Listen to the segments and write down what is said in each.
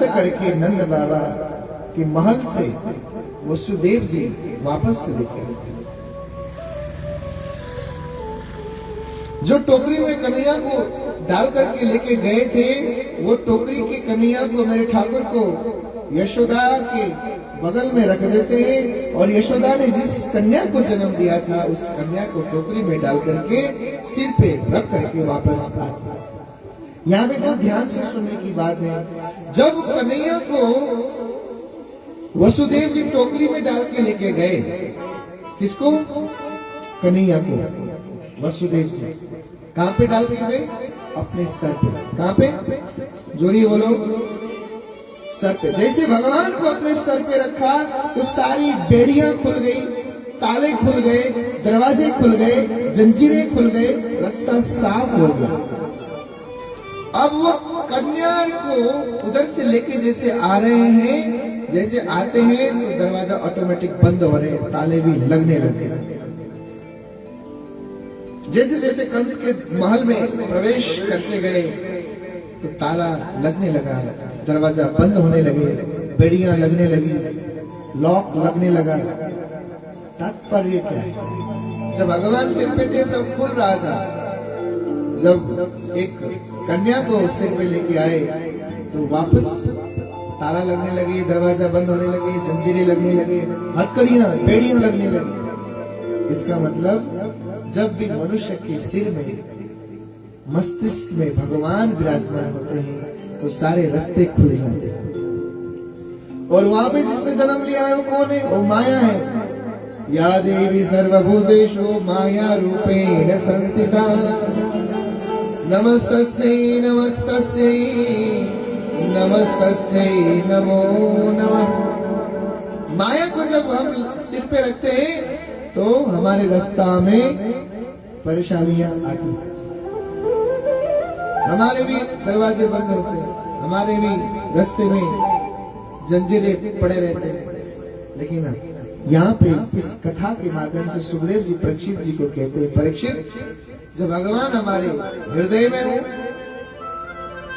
याद करके नंद बाबा के महल से वसुदेव जी वापस से लेके आए। जो टोकरी में कन्हैया को डाल करके लेके गए थे, वो टोकरी की कन्हैया को, मेरे ठाकुर को यशोदा के बगल में रख देते हैं और यशोदा ने जिस कन्या को जन्म दिया था उस कन्या को टोकरी में डाल करके सिर पे रख करके वापस आते। यहाँ पे बहुत ध्यान से सुनने की बात है। जब कन्हैया को वसुदेव जी टोकरी में डाल के लेके गए, किसको? कन्हैया को वसुदेव जी कहां पे डाल के गए? अपने सर पे। कहां पे? जोरी बोलो। सर पे। जैसे भगवान को अपने सर पे रखा तो सारी बेड़ियां खुल गई, ताले खुल गए, दरवाजे खुल गए, जंजीरें खुल गए, रास्ता साफ हो गया। अब वो कन्या को उधर से लेके जैसे आ रहे हैं, जैसे आते हैं तो दरवाजा ऑटोमेटिक बंद हो रहे, ताले भी लगने लगे। जैसे जैसे कंस के महल में प्रवेश करते गए तो ताला लगने लगा, दरवाजा बंद होने लगे, बेड़ियां लगने लगी, लॉक लगने लगा। तात्पर्य क्या है? जब भगवान सिर पे थे सब खुल रहा था, जब एक कन्या को सिर पे लेके आए तो वापस ताला लगने लगे, दरवाजा बंद होने लगे, जंजीरें लगने लगे, हथकड़ियां, बेड़ियां लगने लगी। इसका मतलब जब भी मनुष्य के सिर में, मस्तिष्क में भगवान विराजमान होते हैं तो सारे रास्ते खुल जाते हैं। और वहां पे जिसने जन्म लिया है वो कौन है? वो माया है। या देवी सर्वभूतेषु माया रूपेण संस्थिता नमस्तस्यै नमस्तस्यै नमस्तस्यै नमो नमः। माया को जब हम सिर पे रखते हैं तो हमारे रास्ता में परेशानियां आती हैं, हमारे भी दरवाजे बंद होते हैं, हमारे भी रास्ते में जंजीरें पड़े रहते हैं। लेकिन यहाँ पे इस कथा के माध्यम से सुखदेव जी परीक्षित जी को कहते हैं, परीक्षित, जब भगवान हमारे हृदय में हो,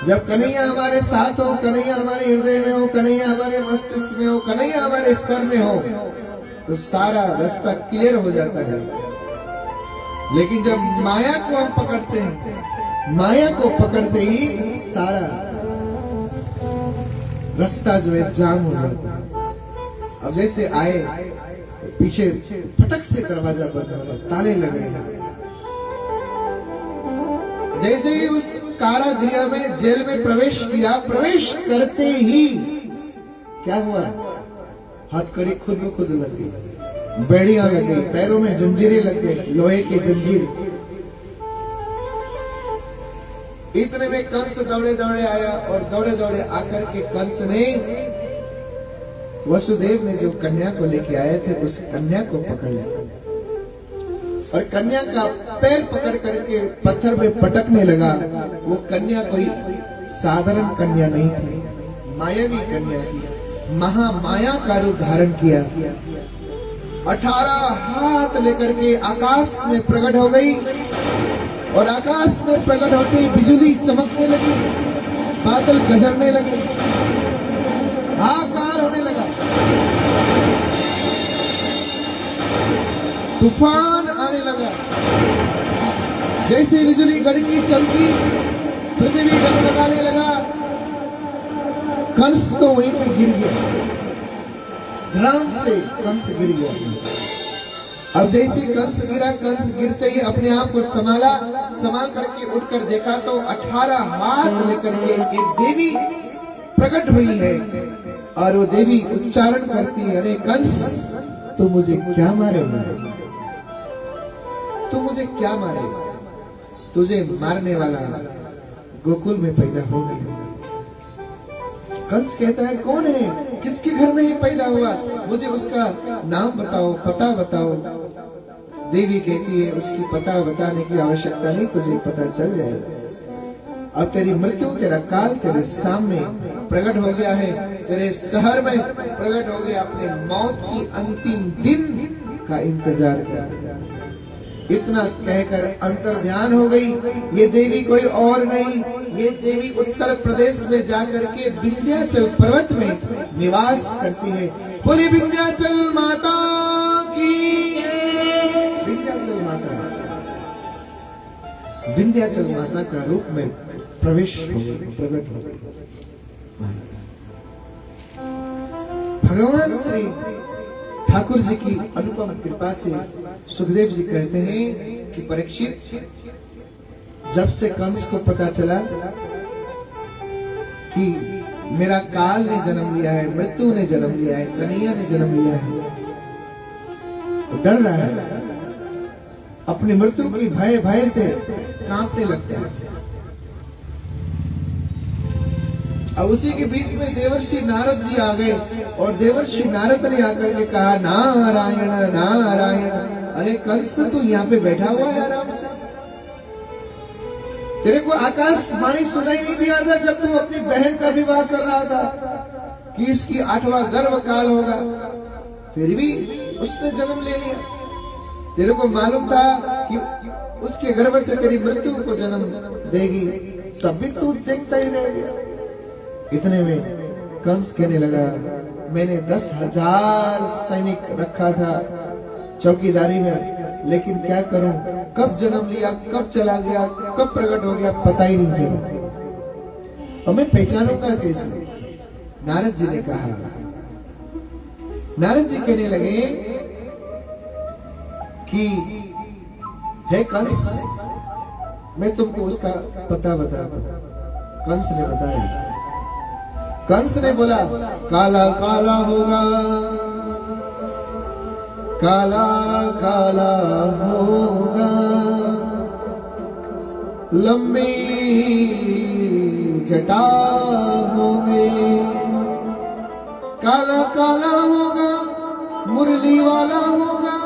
जब कन्हैया हमारे साथ हो, कन्हैया हमारे हृदय में हो, कन्हैया हमारे मस्तिष्क में हो, कन्हैया हमारे सर में हो, तो सारा रास्ता क्लियर हो जाता है। लेकिन जब माया को हम पकड़ते हैं, माया को पकड़ते ही सारा रास्ता जो है जाम हो जाता है। अब जैसे आए पीछे फटक से दरवाजा बंद होगा, ताले लग रहे हैं। जैसे ही उस कारागृह में, जेल में प्रवेश किया, प्रवेश करते ही क्या हुआ? हथकड़ी खुद ब खुद लग गई, बेड़ियां लग गई, पैरों में जंजीरें लग गई, लोहे की जंजीर। इतने में कंस दौड़े दौड़े आया और दौड़े दौड़े आकर के कंस ने, वसुदेव ने जो कन्या को लेके आए थे उस कन्या को पकड़ लिया और कन्या का पैर पकड़ करके पत्थर में पटकने लगा। वो कन्या कोई साधारण कन्या नहीं थी, मायावी कन्या थी, महामाया का रूप धारण किया। 18 हाथ लेकर के आकाश में प्रकट हो गई और आकाश में प्रकट होते ही बिजली चमकने लगी, बादल गरजने लगे, हाहाकार होने लगा, तूफान आने लगा। जैसे बिजली गड़की चमकी, पृथ्वी डगमगाने लगा। कंस तो वहीं पे गिर गया, धड़ाम से कंस गिर गया। अब जैसे कंस गिरा, कंस गिरते ही अपने आप को संभाल करके उठकर देखा तो 18 हाथ लेकर के एक देवी प्रकट हुई है और वो देवी उच्चारण करती है, अरे कंस, तू मुझे क्या मारेगा? तू मुझे क्या मारेगा? तुझे मारने वाला गोकुल में पैदा हो गया। कंस कहता है, कौन है? किसके घर में ही पैदा हुआ? मुझे उसका नाम बताओ, पता बताओ। देवी कहती है, उसकी पता बताने की आवश्यकता नहीं, तुझे पता चल जाएगा। अब तेरी मृत्यु, तेरा काल तेरे सामने प्रकट हो गया है, तेरे शहर में प्रकट हो गया। अपने मौत की अंतिम दिन का इंतजार कर। इतना कहकर अंतर ध्यान हो गई। ये देवी कोई और नहीं, ये देवी उत्तर प्रदेश में जाकर के विंध्याचल पर्वत में निवास करती है। बोले विंध्याचल माता की। विंध्याचल माता, विंध्याचल माता का रूप में प्रवेश हो गई, प्रकट हो गई। भगवान श्री ठाकुर जी की अनुपम कृपा से सुखदेव जी कहते हैं कि परीक्षित, जब से कंस को पता चला कि मेरा काल ने जन्म लिया है, मृत्यु ने जन्म लिया है, कन्हैया ने जन्म लिया है, तो डर रहा है, अपनी मृत्यु की भय से कांपने लगता है। अब उसी के बीच में देवर्षि नारद जी आ गए और देवर्षि नारद ने आकर के कहा, नारायण नारायण, अरे कंस तू यहाँ पे बैठा हुआ है आराम से, तेरे को आकाशवाणी सुनाई नहीं दिया था जब तू अपनी बहन का विवाह कर रहा था कि इसकी 8वां गर्भ काल होगा, फिर भी उसने जन्म ले लिया। तेरे को मालूम था कि उसके गर्भ से तेरी मृत्यु को जन्म देगी, तब भी तू देखता ही रह गया। इतने में कंस कहने लगा, मैंने 10,000 सैनिक रखा था चौकीदारी में, लेकिन क्या करूं, कब जन्म लिया, कब चला गया, कब प्रकट हो गया, पता ही नहीं चला, और मैं पहचानूंगा कैसे। नारद जी ने कहा, नारद जी कहने लगे कि हे कंस, मैं तुमको उसका पता बताता। कंस ने बताया। कंस ने बोला, काला काला होगा, काला काला होगा, लंबी जटा होंगे, काला काला होगा, मुरली वाला होगा,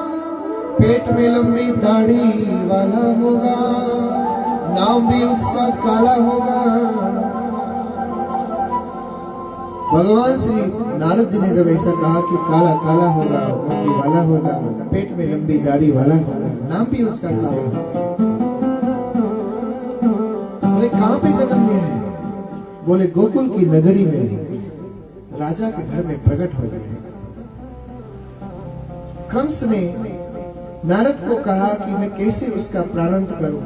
पेट में लंबी दाढ़ी वाला होगा, नाम भी उसका काला होगा। भगवान श्री नारद जी ने जब ऐसा कहा कि काला काला होगा, मुंडी वाला होगा, पेट में लंबी दाढ़ी वाला होगा, नाम भी उसका काला होगा, बोले कहां पे जन्म लिया है? बोले गोकुल की नगरी में राजा के घर में प्रकट हो गए। कंस ने नारद को कहा कि मैं कैसे उसका प्राणांत करूं।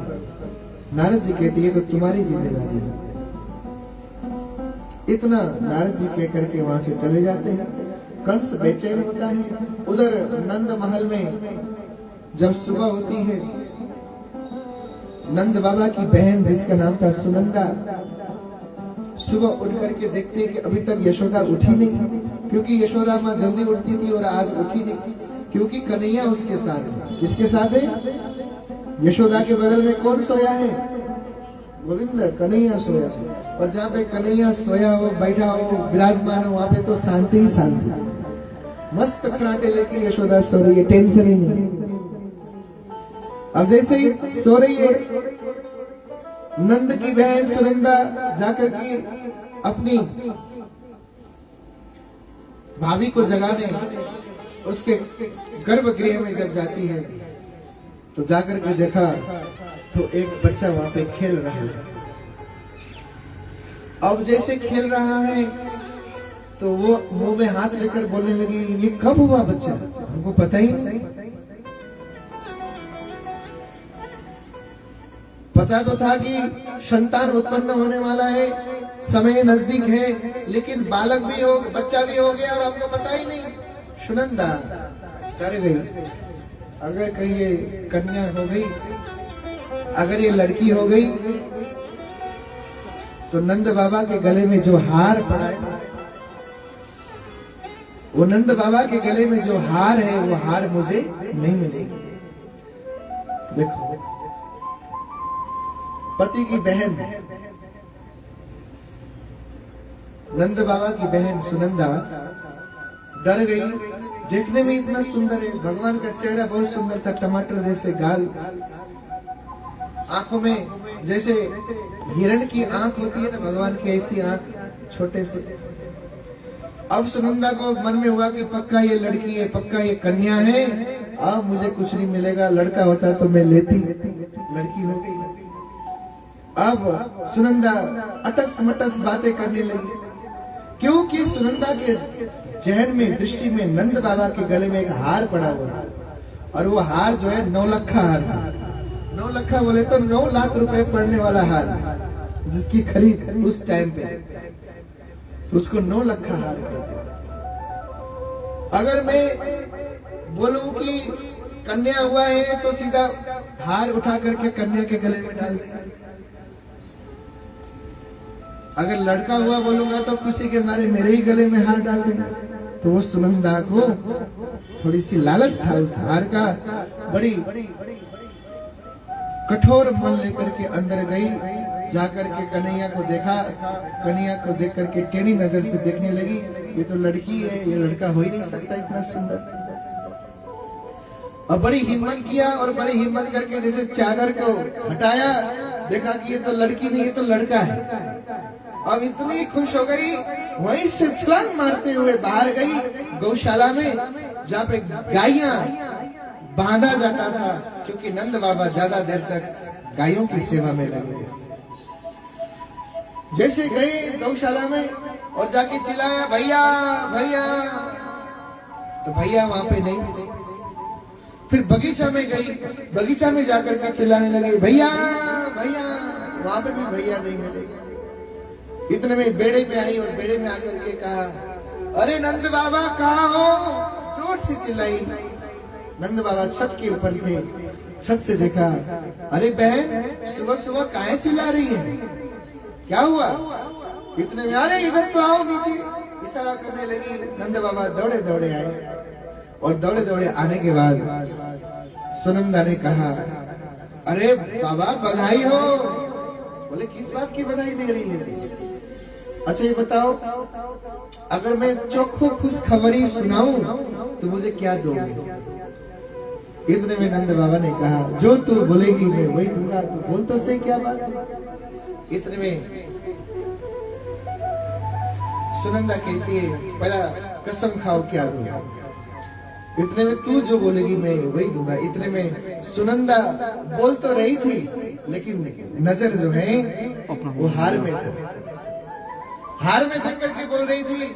नारद जी कहते हैं तो तुम्हारी जिम्मेदारी है। इतना नारद जी कह करके वहां से चले जाते हैं। कंस बेचैन होता है। उधर नंद महल में जब सुबह होती है, नंद बाबा की बहन जिसका नाम था सुनंदा, सुबह उठ करके देखते हैं कि अभी तक यशोदा उठी नहीं, क्योंकि यशोदा माँ जल्दी उठती थी और आज उठी नहीं, क्योंकि कन्हैया उसके साथ है। किसके साथ है? यशोदा के बगल में कौन सोया है? गोविंद, कन्हैया सोया है। और जहाँ पे कन्हैया सोया हो, बैठा हो, विराजमान हो, वहां पे तो शांति ही शांति। मस्त खराटे लेके यशोदा सो रही है, टेंशन ही नहीं। अब जैसे ही सो रही है, नंद की बहन सुनंदा जाकर के अपनी भाभी को जगाने उसके गर्भगृह में जब जाती है, तो जाकर के देखा तो एक बच्चा वहां पे खेल रहा है। अब जैसे खेल रहा है तो वो मुंह में हाथ लेकर बोलने लगी, ये कब हुआ बच्चा? हमको पता ही नहीं। पता तो था कि संतान उत्पन्न होने वाला है, समय नजदीक है, लेकिन बालक भी हो, बच्चा भी हो गया और हमको पता ही नहीं। सुनंदा डर गई, अगर कहीं ये कन्या हो गई, अगर ये लड़की हो गई, तो नंद बाबा के गले में जो हार पड़ा है, वो नंद बाबा के गले में जो हार है, वो हार मुझे नहीं मिलेगी। देखो, पति की बहन, नंद बाबा की बहन सुनंदा डर गई। देखने में इतना सुंदर है, भगवान का चेहरा बहुत सुंदर था, टमाटर जैसे गाल, आंखों में जैसे हिरण की आंख होती है ना भगवान की, ऐसी आंख छोटे से। अब सुनंदा को मन में हुआ कि पक्का ये लड़की है, पक्का ये कन्या है, अब मुझे कुछ नहीं मिलेगा, लड़का होता तो मैं लेती, लड़की हो गई। अब सुनंदा अटस मटस बातें करने लगी, क्योंकि सुनंदा के जहन में, दृष्टि में नंद बाबा के गले में एक हार पड़ा हुआ था, और वो हार जो है 9 लखा हार था। 9 लखा बोले तो 9 लाख रुपए पड़ने वाला हार, जिसकी खरीद उस टाइम पे, तो उसको 9 लखा हार कहते हैं। अगर मैं बोलूं कि कन्या हुआ है तो सीधा हार उठा करके कन्या के गले में डाल देगा। अगर लड़का हुआ बोलूंगा तो खुशी के मारे मेरे ही गले में हार डाल देंगे। तो वो सुनंदा को थोड़ी सी लालच था उस हार का, बड़ी कठोर मन लेकर के अंदर गई, जाकर के कन्हैया को देखा, कन्हैया को देख करके टेढ़ी नजर से देखने लगी, ये तो लड़की है, ये लड़का हो ही नहीं सकता इतना सुंदर। और बड़ी हिम्मत किया, और बड़ी हिम्मत करके जैसे चादर को हटाया, देखा कि ये तो लड़की नहीं, ये तो लड़का है। अब इतनी खुश हो गई, वहीं से छलांग मारते हुए बाहर गई गौशाला में, जहाँ पे गायें बांधा जाता था, क्योंकि नंद बाबा ज्यादा देर तक गायों की सेवा में लगे। जैसे गए गौशाला में और जाके चिल्लाया, भैया भैया, तो भैया वहां पे नहीं मिले। फिर बगीचा में गई, बगीचा में जाकर के चिल्लाने लगे, भैया भैया, वहां पे भी भैया नहीं मिले। इतने में बेड़े में आई, और बेड़े में आकर के कहा, अरे नंद बाबा कहाँ हो? जोर से चिल्लाई। नंद बाबा छत के ऊपर थे, छत से देखा, अरे बहन सुबह सुबह काहे चिल्ला रही है, क्या हुआ? इतने में, अरे इधर तो आओ नीचे, इशारा करने लगी। नंद बाबा दौड़े दौड़े आए, और दौड़े दौड़े आने के बाद सुनंदा ने कहा, अरे बाबा बधाई हो। बोले किस बात की बधाई दे रही है? अच्छा ये बताओ, अगर मैं चोखो खुश खबरी सुनाऊं तो मुझे क्या दोगे? इतने में नंद बाबा ने कहा, जो तू बोलेगी मैं वही दूंगा, तू बोल तो सही क्या बात है। इतने में सुनंदा कहती है, पहला कसम खाओ क्या दूंगा। इतने में, तू जो बोलेगी मैं वही दूंगा। इतने में सुनंदा बोल तो रही थी, लेकिन नजर जो है वो हार में था। हार में देख करके बोल रही थी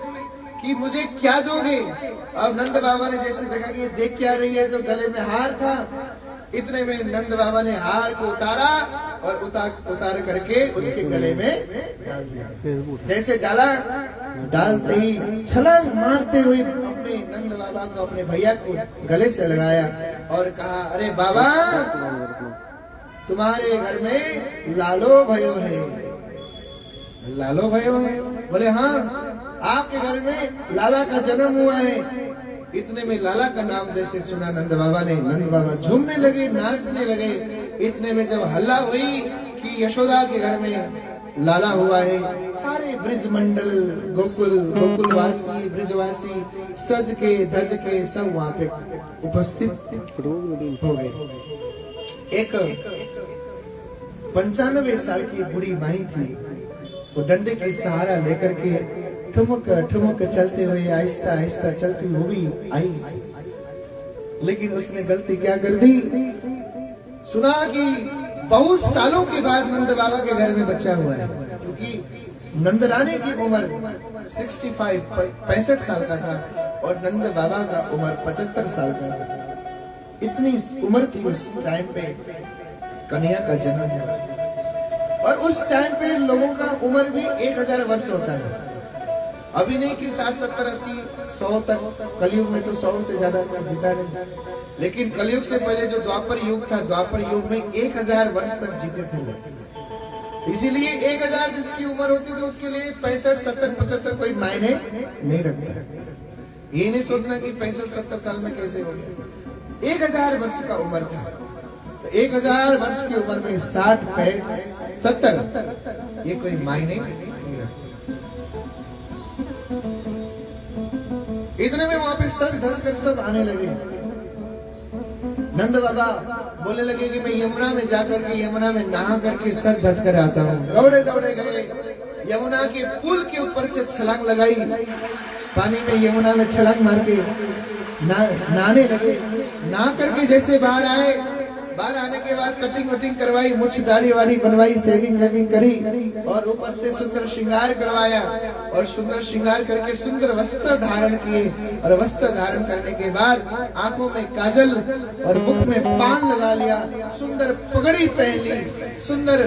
कि मुझे क्या दोगे? अब नंद बाबा ने जैसे देखा कि ये देख क्या रही है, तो गले में हार था। इतने में नंद बाबा ने हार को उतारा, और उतार करके उसके गले में डाल दिया। जैसे डाला, डालते ही छलांग मारते हुए अपने नंद बाबा को, अपने भैया को गले से लगाया, और कहा, अरे बाबा तुम्हारे घर में लालो भयो है। लालो भयो है? बोले हाँ, आपके घर में लाला का जन्म हुआ है। इतने में लाला का नाम जैसे सुना नंद बाबा ने, नंद बाबा झूमने लगे, नाचने लगे। इतने में जब हल्ला हुई कि यशोदा के घर में लाला हुआ है, सारे ब्रिज मंडल, गोकुलवासी, ब्रिजवासी सज के धज के सब वहां पे उपस्थित हो गए। एक 95 साल की बूढ़ी माई थी, वो डंडे की सहारा लेकर के ठुमक ठुमक चलते हुए आहिस्ता आहिस्ता चलती हुई आई। लेकिन उसने गलती क्या कर दी? सुना कि बहुत सालों के बाद नंद बाबा के घर में बच्चा हुआ है, क्योंकि नंद रानी की उम्र 65 साल का था, और नंद बाबा का उम्र 75 साल का था। इतनी उम्र थी उस टाइम पे कन्हैया का जन्म हुआ। और उस टाइम पे लोगों का उम्र भी 1000 वर्ष होता है। अभी नहीं कि 60, 70, 80, 100 तक। कलयुग में तो 100 से ज्यादा जीता नहीं, लेकिन कलयुग से पहले जो द्वापर युग था, द्वापर युग में 1000 वर्ष तक जीते थे लोग। इसीलिए 1000 जिसकी उम्र होती थी उसके लिए 65, 70, 75 कोई मायने नहीं रखता। ये नहीं सोचना कि 65, 70 साल में कैसे हो गया। 1000 वर्ष का उम्र था, तो 1000 वर्ष की उम्र में 60, 70 ये कोई मायने नहीं रखता। इतने में वहां पे सज धस कर सब आने लगे। नंद बाबा बोलने लगे कि मैं यमुना में जाकर के, यमुना में नहा करके सज धस कर आता हूँ। दौड़े दौड़े गए, यमुना के पुल के ऊपर से छलांग लगाई, पानी में यमुना में छलांग मार के नहाने लगे। नहा करके जैसे बाहर आए, बाहर आने के बाद कटिंग वटिंग करवाई, मुछ दाढ़ी वाड़ी बनवाई, सेविंग वेविंग करी और ऊपर से सुंदर श्रृंगार करवाया और सुंदर श्रृंगार करके सुंदर वस्त्र धारण किए और वस्त्र धारण करने के बाद आंखों में काजल और मुख में पान लगा लिया, सुंदर पगड़ी पहन ली, सुंदर